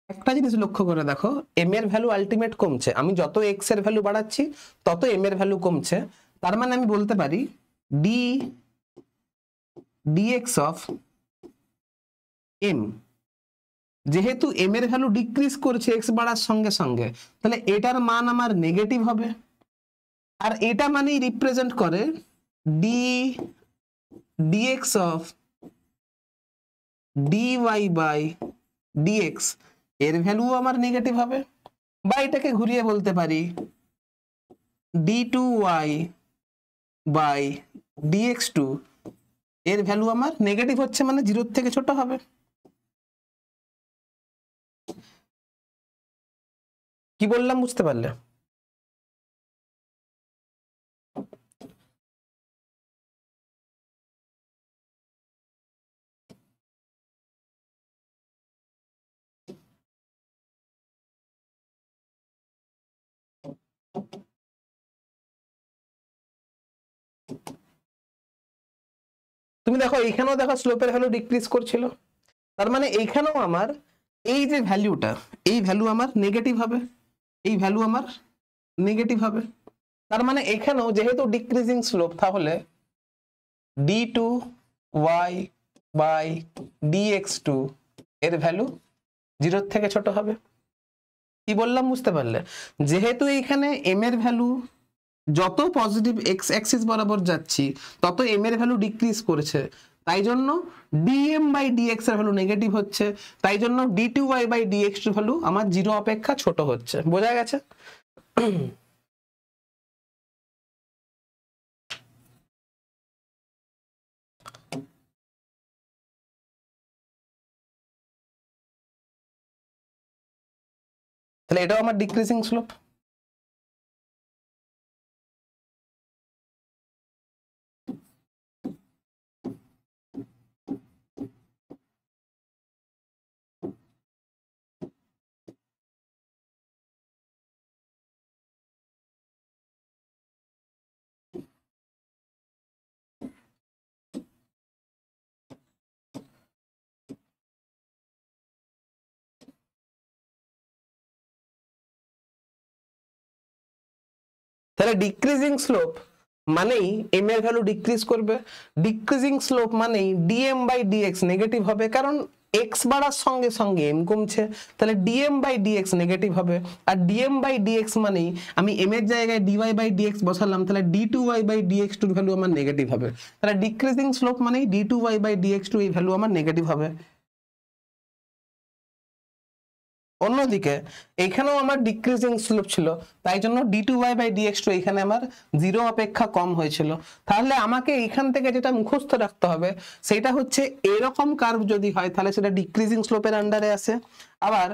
একটা জিনিস লক্ষ্য করে দেখো এম এর ভ্যালু আলটিমেট কমছে, আমি যত এক্স এর ভ্যালু বাড়াচ্ছি তত এম এর ভ্যালু কমছে। তার মানে আমি বলতে পারি dx অফ এম, যেহেতু এম এর ভ্যালু ডিক্রিজ করছে এক্স বাড়ার সঙ্গে সঙ্গে, তাহলে এটার মান আমার নেগেটিভ হবে। আর এটা মানেই রিপ্রেজেন্ট করে dx of dy by dx এর ভ্যালু আমার নেগেটিভ হবে, বা এটাকে ঘুরিয়ে বলতে পারি d2y বাই dx2 এর ভ্যালু আমার নেগেটিভ হচ্ছে মানে 0 থেকে ছোট হবে। কি বললাম বুঝতে পারলে? তুমি দেখো এইখানেও দেখো স্লোপের ভ্যালু ডিক্রিজ করছিল, তার মানে এইখানেও আমার এই যে ভ্যালুটা, এই ভ্যালু আমার নেগেটিভ হবে, এই ভ্যালু আমার নেগেটিভ হবে। তার মানে এখানেও যেহেতু ডিক্রিজিং স্লোপ, তাহলে d2y বাই dx2 এর ভ্যালু 0 থেকে ছোট হবে। কি বললাম বুঝতে পারলে? যেহেতু এইখানে m এর ভ্যালু যত পজিটিভ এক্স অ্যাক্সিস বরাবর যাচ্ছি তত m এর ভ্যালু ডিক্রিজ করেছে, তাই জন্য dm বাই dx এর ভ্যালু নেগেটিভ হচ্ছে, তাই জন্য d2y বাই dx2 ভ্যালু আমার 0 অপেক্ষা ছোট হচ্ছে। বোঝা গেছে? তাহলে এটাও আমার ডিক্রিজিং স্লোপ। তাহলে ডিক্রিজিং স্লোপ মানেই m এর ভ্যালু ডিক্রিজ করবে, ডিক্রিজিং স্লোপ মানেই dm বাই dx নেগেটিভ হবে, কারণ x বাড়ার সঙ্গে সঙ্গে m কমছে, তাহলে dm বাই dx নেগেটিভ হবে। আর dm বাই dx মানেই আমি m এর জায়গায় dy বাই dx বসালাম, তাহলে d2y বাই dx2 এর ভ্যালু আমার নেগেটিভ হবে। তাহলে ডিক্রিজিং স্লোপ মানেই d2y বাই dx2 এই ভ্যালু আমার নেগেটিভ হবে। অন্যদিকে এখানেও আমার ডিক্রিজিং স্লোপ ছিল, তাই জন্য d2y বাই dx2 এখানে আমার 0 অপেক্ষা কম হয়েছিল। তাহলে আমাকে এখান থেকে যেটা মুখস্থ রাখতে হবে সেটা হচ্ছে এরকম কার্ভ যদি হয় তাহলে সেটা ডিক্রিজিং স্লোপের আন্ডারে আসে, আবার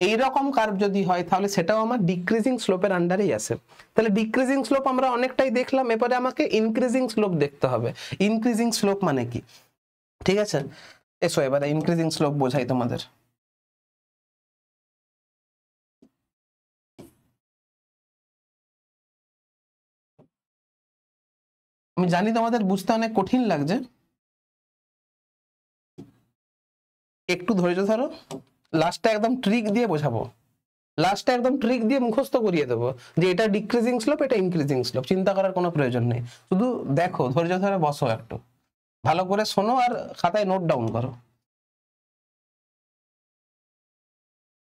এইরকম কার্ভ যদি হয় তাহলে সেটাও আমার ডিক্রিজিং স্লোপের আন্ডারেই আসে। তাহলে ডিক্রিজিং স্লোপ আমরা অনেকটাই দেখলাম, এরপরে আমাকে ইনক্রিজিং স্লোপ দেখতে হবে। ইনক্রিজিং স্লোপ মানে কি? ঠিক আছে, এসো এবারে ইনক্রিজিং স্লোপ বোঝাই তোমাদের। আমি জানি তোমাদের বুঝতে অনেক কঠিন লাগছে, একটু ধৈর্য ধরো, লাস্টে একদম ট্রিক দিয়ে বোঝাবো, লাস্টে একদম ট্রিক দিয়ে মুখস্থ করিয়ে দেবো যে এটা ডিক্রিজিং স্লোপ, এটা ইনক্রিজিং স্লোপ। চিন্তা করার কোনো প্রয়োজন নেই, শুধু দেখো, ধৈর্য ধরে বসো, একটু ভালো করে শোনো আর খাতায় নোট ডাউন করো।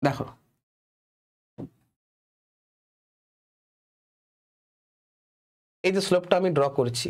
দেখো, এই যে স্লোপটা আমি ড্র করছি,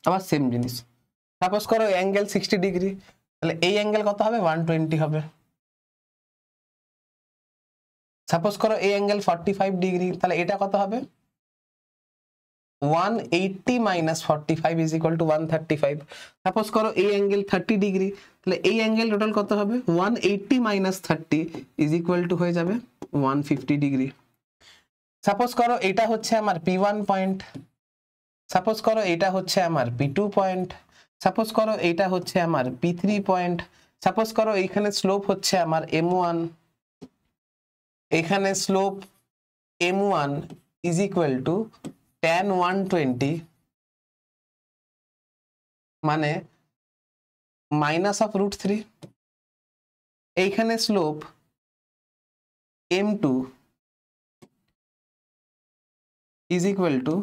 আবার সেম জিনিস, সাপোজ করো অ্যাঙ্গেল 60 ডিগ্রি, তাহলে এই অ্যাঙ্গেল কত হবে 120 হবে। সাপোজ করো এই অ্যাঙ্গেল 45 ডিগ্রি, তাহলে এটা কত হবে 180 minus 45 is equal two 135। Suppose করো এই অ্যাঙ্গেল 30 ডিগ্রি, তাহলে এই অ্যাঙ্গেল টোটাল কত হবে 180 মাইনাস 30 ইজ ইকুয়াল টু হয়ে যাবে 150 ডিগ্রি। সাপোজ করো এটা হচ্ছে আমার P1 পয়েন্ট, সাপোজ করো এটা হচ্ছে আমার P2 পয়েন্ট, সাপোজ করো এটা হচ্ছে আমার P3 পয়েন্ট, সাপোজ করো এইখানে স্লোপ হচ্ছে আমার M1, এখানে slope M1 is equal to tan 120 মানে মাইনাস অফ √3, এইখানে slope M2 is equal to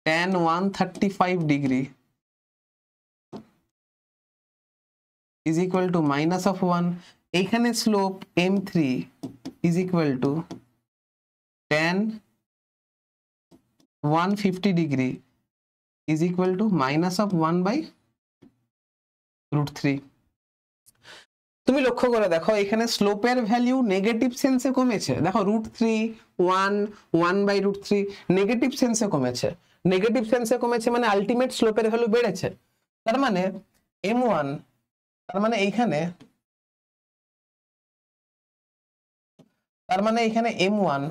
tan 135 degree is equal to minus of 1, এইখানে slope M3 is equal to tan 150 degree is equal to minus of 1/√3। তুমি লক্ষ্য করে দেখো এখানে স্লোপের value negative সেন্সে কমেছে, দেখো √3 1/√3 নেগেটিভ সেন্সে কমেছে, নেগেটিভ সেন্সে কমেছে মানে আলটিমেট স্লোপের ভ্যালু বেড়েছে। তার মানে M1, তার মানে এইখানে M1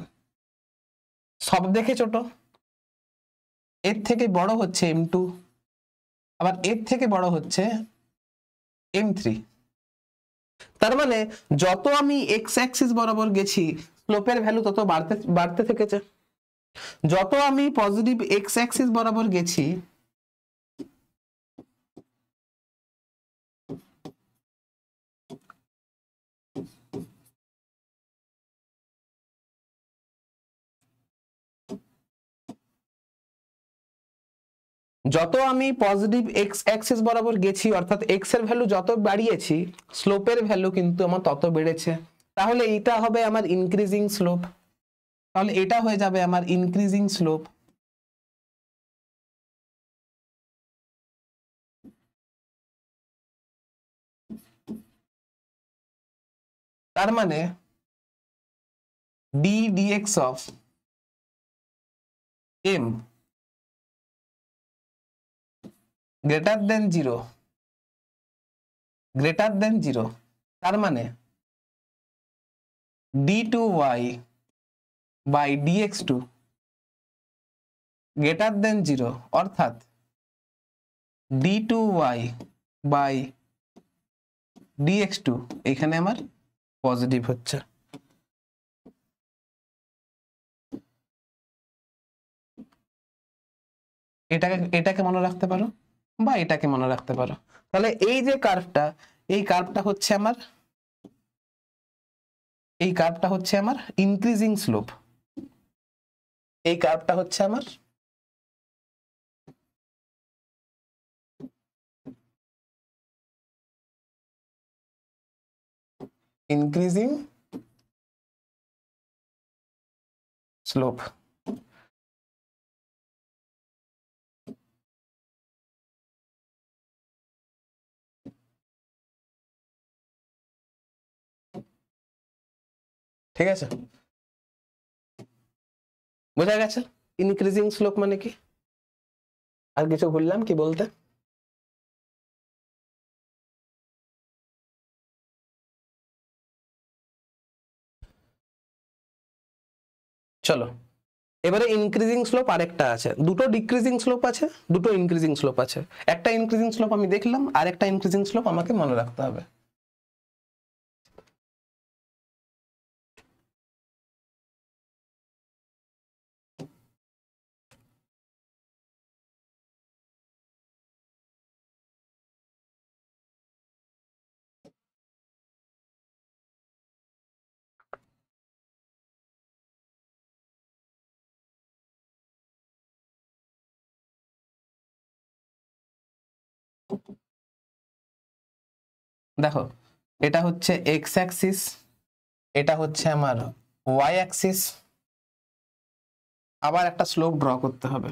সব দেখে ছোট, এর থেকে বড় হচ্ছে M2, আবার এর থেকে বড় হচ্ছে M3। তার মানে যত আমি এক্স অ্যাক্সিস বরাবর গেছি স্লোপের ভ্যালু তত বাড়তে থেকেছে, যত আমি পজিটিভ এক্স অ্যাক্সিস বরাবর গেছি যত আমি পজিটিভ এক্স অ্যাক্সিস বরাবর গেছি অর্থাৎ এক্স এর ভ্যালু যত বাড়িয়েছি স্লোপের ভ্যালু কিন্তু আমার তত বেড়েছে। তাহলে এটা হবে আমার ইনক্রিজিং স্লোপ, তাহলে এটা হয়ে যাবে আমার ইনক্রিজিং স্লোপ। তার মানে d dx of m greater than 0, তার মানে d2y by dx2 greater than 0 অর্থাৎ d2y by dx2 এখানে আমার পজিটিভ হচ্ছে। এটাকে মনে রাখতে পারো বা এটাকে মনে রাখতে পারো। তাহলে এই যে কার্ভটা, এই কার্ভটা হচ্ছে আমার ইনক্রিজিং স্লোপ, এই কার্ভটা হচ্ছে আমার ইনক্রিজিং স্লোপ। ঠিক আছে, বোঝা গেছে ইনক্রিজিং স্লোপ মানে কি? আর কিছু ভুললাম কি বলতে? চলো এবারে ইনক্রিজিং স্লোপ আরেকটা আছে, দুটো ডিক্রিজিং স্লোপ আছে, দুটো ইনক্রিজিং স্লোপ আছে। একটা ইনক্রিজিং স্লোপ আমি দেখলাম, আর একটা ইনক্রিজিং স্লোপ আমাকে মনে রাখতে হবে। দেখো এটা হচ্ছে এক্স অ্যাক্সিস, এটা হচ্ছে আমার ওয়াই অ্যাক্সিস, আবার একটা স্লোপ ড্র করতে হবে।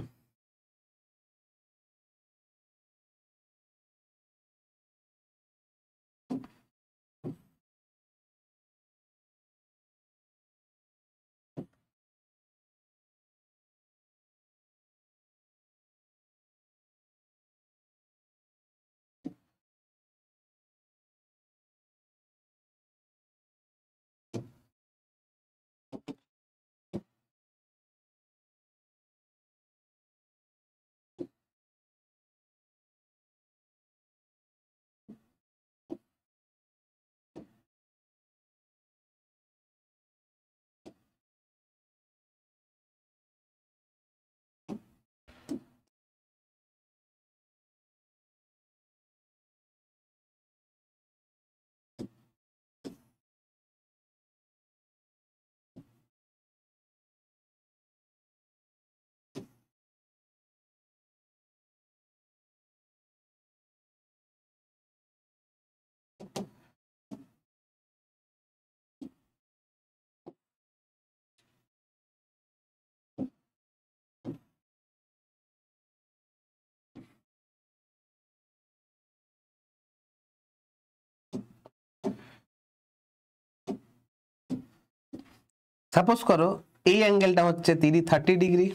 সাপোজ করো এই অ্যাঙ্গেলটা হচ্ছে 30 ডিগ্রি,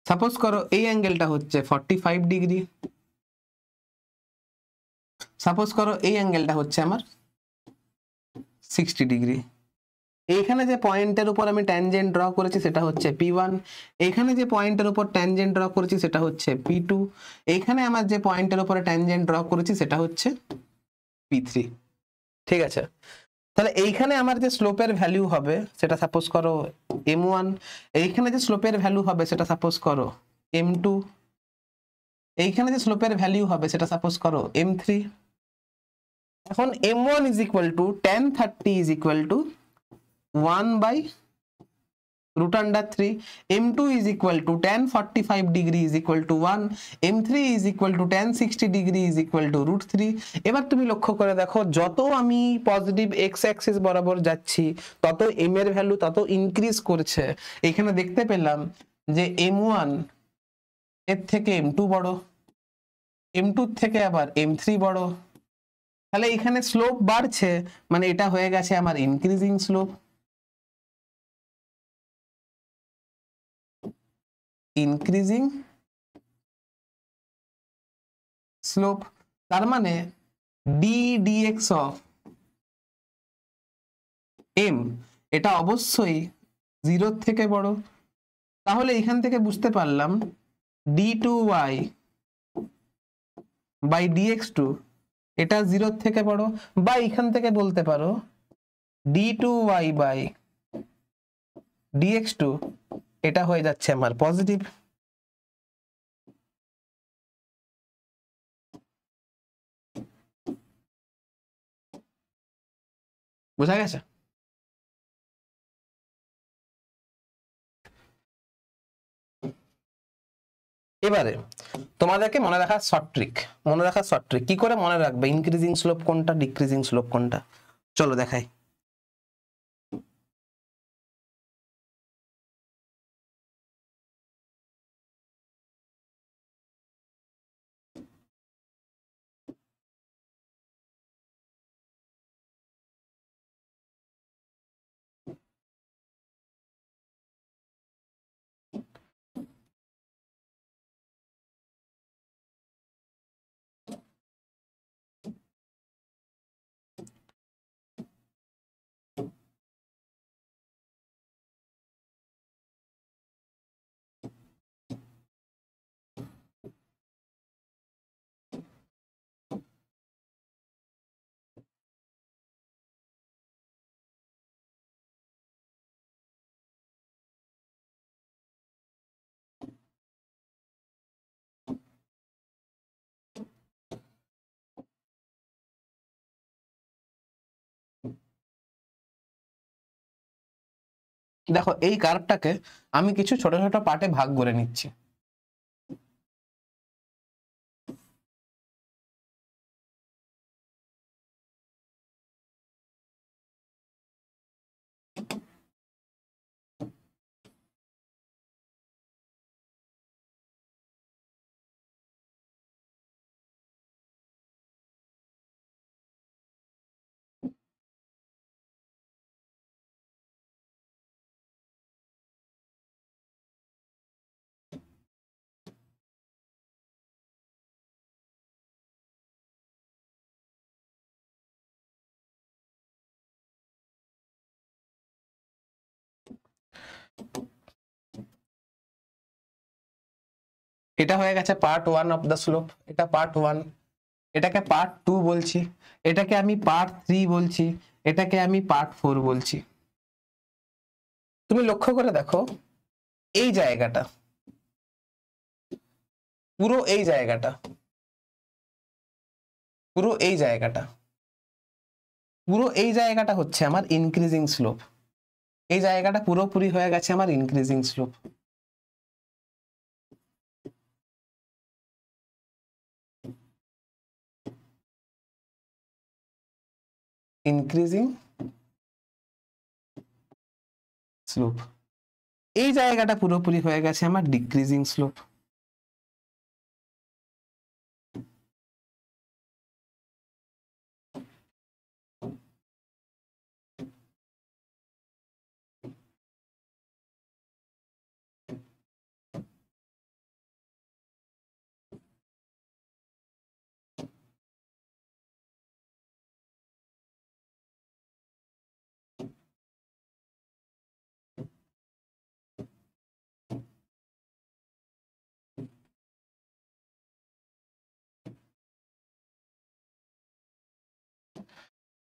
সাপোজ করো এই অ্যাঙ্গেলটা হচ্ছে 45 ডিগ্রি, সাপোজ করো এই অ্যাঙ্গেলটা হচ্ছে আমার 60 ডিগ্রি। এইখানে যে পয়েন্টের উপর আমি ট্যানজেন্ট ড্র করেছি সেটা হচ্ছে P1, এইখানে যে পয়েন্টের উপর ট্যানজেন্ট ড্র করেছি সেটা হচ্ছে P2, এইখানে আমার যে পয়েন্টের উপরে ট্যানজেন্ট ড্র করেছি সেটা হচ্ছে P3। ঠিক আছে, তাহলে এইখানে আমার যে স্লোপের ভ্যালু হবে সেটা সাপোজ করো M1, এইখানে যে স্লোপের ভ্যালু হবে সেটা সাপোজ করো M2, এইখানে যে স্লোপের ভ্যালু হবে সেটা সাপোজ করো M3। এখন M1 is equal to tan 30 is equal two 1/√3, M2 is equal to tan 45 degree is equal to 1, M3 is equal to tan 60 degree is equal to √3। এবার তুমি লক্ষ্য করে দেখো যত আমি পজিটিভ এক্স অ্যাক্সিস বরাবর যাচ্ছি তত m এর ভ্যালু তত ইনক্রিজ করছে। এখানে দেখতে পেলাম যে M1 এর থেকে M2 বড়, M2 থেকে আবার M3 বড়, তাহলে এখানে স্লোপ বাড়ছে, মানে এটা হয়ে গেছে আমার ইনক্রিজিং স্লোপ, ইনক্রিজিং স্লোপ। তার মানে ডি ডিএক্স অফ এম এটা অবশ্যই 0 থেকে বড়। তাহলে এখান থেকে বুঝতে পারলাম d2y বাই dx2 এটা 0 থেকে বড়, বা এখান থেকে বলতে পারো d2y বাই dx2 এটা হয়ে যাচ্ছে আমার পজিটিভ। বোঝা গেছে? এবারে তোমাদেরকে মনে রাখার শর্ট ট্রিক কি করে মনে রাখবে ইনক্রিজিং স্লোপ কোনটা ডিক্রিজিং স্লোপ কোনটা, চলো দেখাই। দেখো এই কার্ভটাকে আমি কিছু ছোট ছোট পার্টে ভাগ করে নিচ্ছি। এটা হয়ে গেছে পার্ট 1 অফ দ্য স্লোপ, এটা পার্ট 1, এটাকে পার্ট 2 বলছি, এটাকে আমি পার্ট 3 বলছি, এটাকে আমি পার্ট 4 বলছি। তুমি লক্ষ্য করে দেখো এই জায়গাটা, পুরো এই জায়গাটা, পুরো এই জায়গাটা, পুরো এই জায়গাটা হচ্ছে আমার ইনক্রিজিং স্লোপ। এই জায়গাটা পুরোপুরি হয়ে গেছে আমার ইনক্রিজিং স্লোপ। Increasing slope. এই জায়গাটা পুরোপুরি হয়ে গেছে আমার ডিক্রিজিং স্লোপ।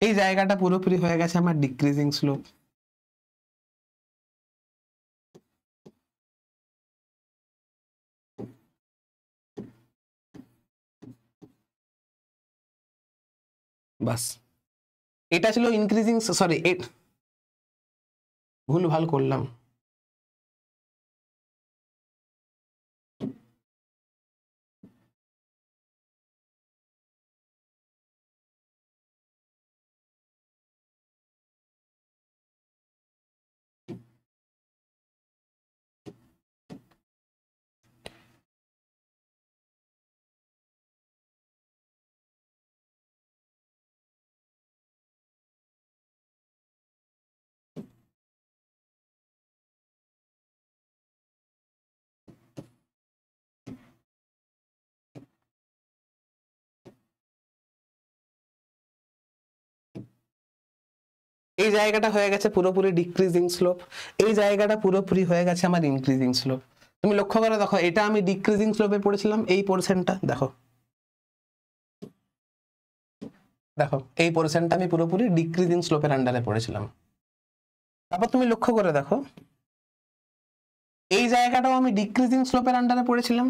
এই জায়গাটা পুরোপুরি হয়ে গেছে আমার ডিক্রিজিং স্লোপ। বাস, এটা ছিল ইনক্রিজিং, সরি ভুল ভাল করলাম। এই জায়গাটা হয়ে গেছে পুরোপুরি ডিক্রিজিং স্লোপ, এই জায়গাটা পুরোপুরি হয়ে গেছে আমার ইনক্রিজিং স্লোপ। তুমি লক্ষ্য করে দেখো, এটা আমি ডিক্রিজিং স্লোপে পড়েছিলাম, এই পোরশনটা দেখো, দেখো এই পোরশনটা আমি পুরোপুরি ডিক্রিজিং স্লোপের আন্ডারে পড়েছিলাম। তারপর তুমি লক্ষ্য করে দেখো, এই জায়গাটাও আমি ডিক্রিজিং স্লোপের আন্ডারে পড়েছিলাম,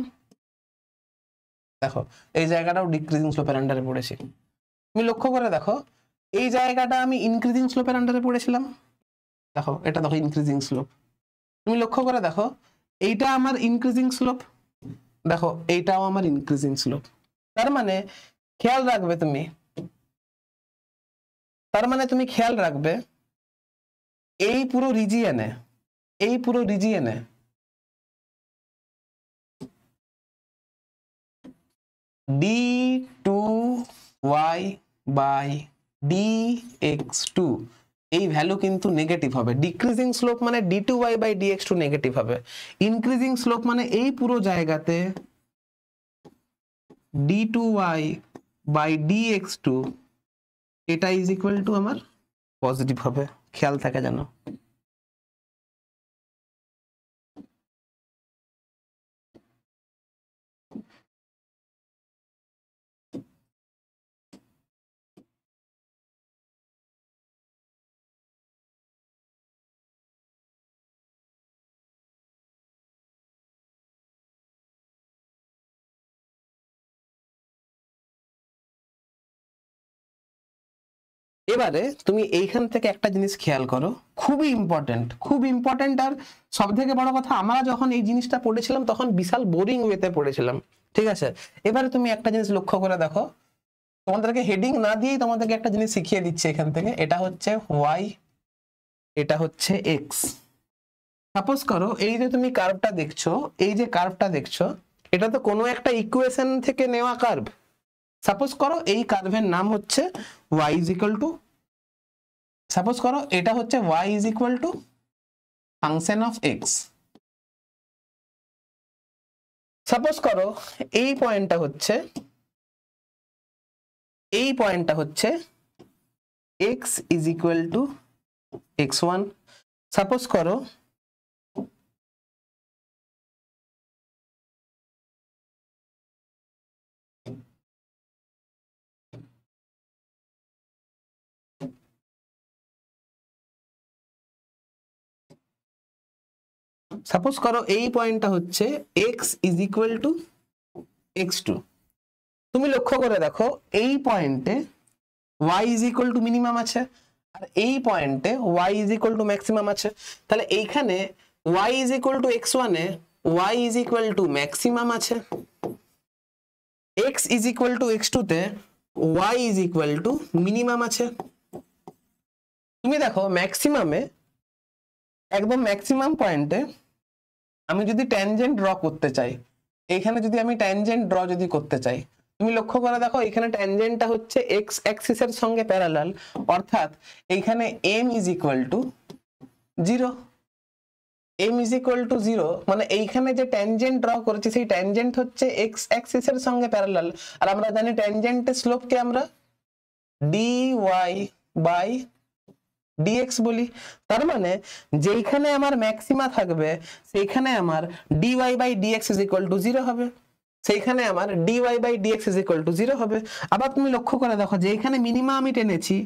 দেখো এই জায়গাটাও ডিক্রিজিং স্লোপের আন্ডারে পড়েছি। তুমি লক্ষ্য করে দেখো, এই জায়গাটা আমি ইনক্রিজিং স্লোপের আন্ডারে পড়েছিলাম, দেখো এটা দেখো ইনক্রিজিং স্লোপ। তুমি লক্ষ্য করে দেখো, এইটা আমার ইনক্রিজিং স্লোপ, দেখো এইটাও আমার ইনক্রিজিং স্লোপ। তার মানে খেয়াল রাখবে তুমি, তার মানে তুমি খেয়াল রাখবে এই পুরো রিজিয়নে, এই পুরো রিজিয়নে d2y বাই dx2 এই ভ্যালু কিন্তু নেগেটিভ হবে। ডিক্রিজিং স্লোপ মানে d2y বাই dx2 নেগেটিভ হবে। ইনক্রিজিং স্লোপ মানে এই পুরো জায়গাতে d2y বাই dx2 এটা ইজ ইকুয়াল টু আমার পজিটিভ হবে, খেয়াল থাকে যেন। এবারে তুমি এইখান থেকে একটা জিনিস খেয়াল করো, খুবই ইম্পর্টেন্ট, খুব ইম্পর্টেন্ট। আর সব থেকে বড় কথা, আমরা যখন এই জিনিসটা পড়েছিলাম তখন বিশাল বোরিং ওয়েতে পড়েছিলাম, ঠিক আছে? এবারে তুমি একটা জিনিস লক্ষ্য করে দেখো, তোমাদেরকে হেডিং না দিয়েই তোমাদেরকে একটা জিনিস শিখিয়ে দিচ্ছে এখান থেকে। এটা হচ্ছে y, এটা হচ্ছে x। সাপোজ করো এই যে তুমি কার্ভটা দেখছো, এই যে কার্ভটা দেখছো, এটা তো কোনো একটা ইকুয়েশন থেকে নেওয়া কার্ভ। সাপোজ করো এই কার্ভের নাম হচ্ছে y is equal two, suppose করো এটা হচ্ছে y is equal two function of x। Suppose করো এই পয়েন্টটা হচ্ছে, এই পয়েন্টটা হচ্ছে x is equal two x1। Suppose করো সাপোজ করো এই পয়েন্টটা হচ্ছে x is equal two x2। তুমি লক্ষ্য করে দেখো এই পয়েন্টে y is equal two minimum আছে, আর এই পয়েন্টে y is equal two maximum আছে। তাহলে এইখানে y is equal two x1 A y is equal two maximum আছে, x is equal two x2 তে y is equal two minimum আছে। তুমি দেখো ম্যাক্সিমামে, একদম ম্যাক্সিমাম পয়েন্টে আমি যদি ট্যানজেন্ট ড্র করতে চাই, এইখানে যদি আমি ট্যানজেন্ট ড্র যদি করতে চাই, তুমি লক্ষ্য করে দেখো এখানে ট্যানজেন্টটা হচ্ছে x অ্যাক্সিসের সঙ্গে প্যারালাল, অর্থাৎ এইখানে m is equal to 0। m is equal to 0 মানে এইখানে যে ট্যানজেন্ট ড্র করেছি সেই ট্যানজেন্ট হচ্ছে x অ্যাক্সিসের সঙ্গে প্যারালাল। আর আমরা জানি ট্যানজেন্টের স্লোপকে আমরা dy বাই dx বলি। তার মানে যেইখানে আমার ম্যাক্সিমা থাকবে সেইখানে আমার dy by dx is equal to 0 হবে, সেইখানে আমার dy by dx is equal to 0 হবে। আবার তুমি লক্ষ্য করে দেখো যে এইখানে মিনিমা আমি টেনেছি,